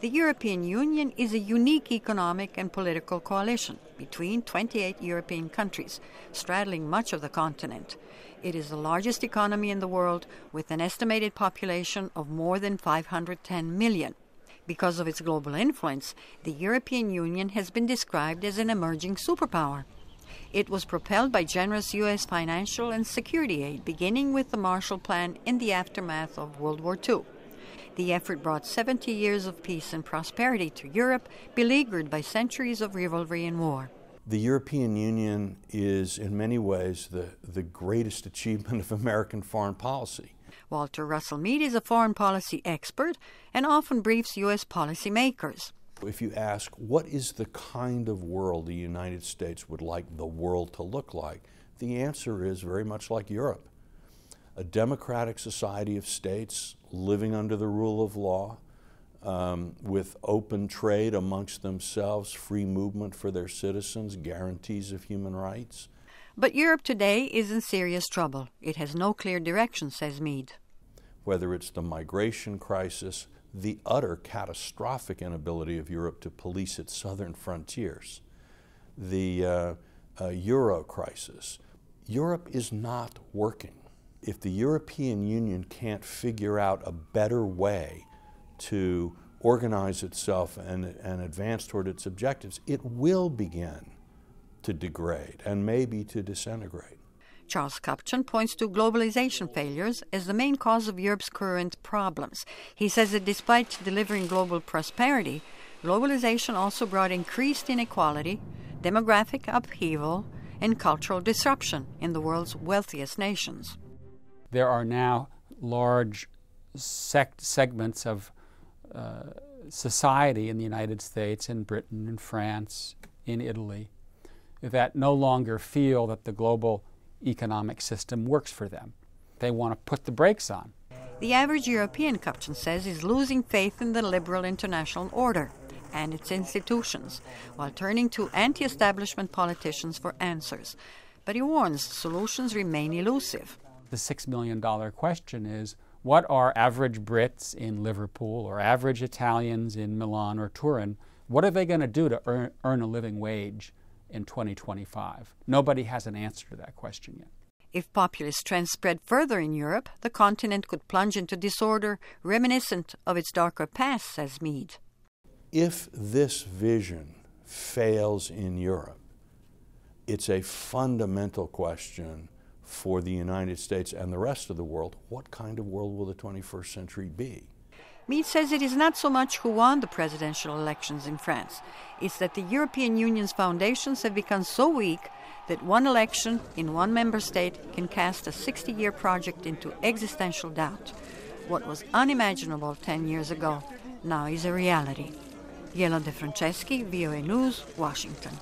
The European Union is a unique economic and political coalition between 28 European countries, straddling much of the continent. It is the largest economy in the world, with an estimated population of more than 510 million. Because of its global influence, the European Union has been described as an emerging superpower. It was propelled by generous U.S. financial and security aid, beginning with the Marshall Plan in the aftermath of World War II. The effort brought 70 years of peace and prosperity to Europe, beleaguered by centuries of rivalry and war. The European Union is, in many ways, the greatest achievement of American foreign policy. Walter Russell Mead is a foreign policy expert and often briefs U.S. policymakers. If you ask, what is the kind of world the United States would like the world to look like, the answer is very much like Europe. A democratic society of states living under the rule of law, with open trade amongst themselves, free movement for their citizens, guarantees of human rights. But Europe today is in serious trouble. It has no clear direction, says Mead. Whether it's the migration crisis, the utter catastrophic inability of Europe to police its southern frontiers, the Euro crisis. Europe is not working. If the European Union can't figure out a better way to organize itself and advance toward its objectives, it will begin to degrade and maybe to disintegrate. Charles Kupchan points to globalization failures as the main cause of Europe's current problems. He says that despite delivering global prosperity, globalization also brought increased inequality, demographic upheaval, and cultural disruption in the world's wealthiest nations. There are now large segments of society in the United States, in Britain, in France, in Italy, that no longer feel that the global economic system works for them. They want to put the brakes on. The average European, Kupchan says, is losing faith in the liberal international order and its institutions, while turning to anti-establishment politicians for answers. But he warns solutions remain elusive. The $6 million question is, what are average Brits in Liverpool or average Italians in Milan or Turin, what are they going to do to earn a living wage in 2025? Nobody has an answer to that question yet. If populist trends spread further in Europe, the continent could plunge into disorder reminiscent of its darker past, says Mead. If this vision fails in Europe, it's a fundamental question for the United States and the rest of the world. What kind of world will the 21st century be? Mead says it is not so much who won the presidential elections in France. It's that the European Union's foundations have become so weak that one election in one member state can cast a 60-year project into existential doubt. What was unimaginable 10 years ago now is a reality. Jela de Franceschi, VOA News, Washington.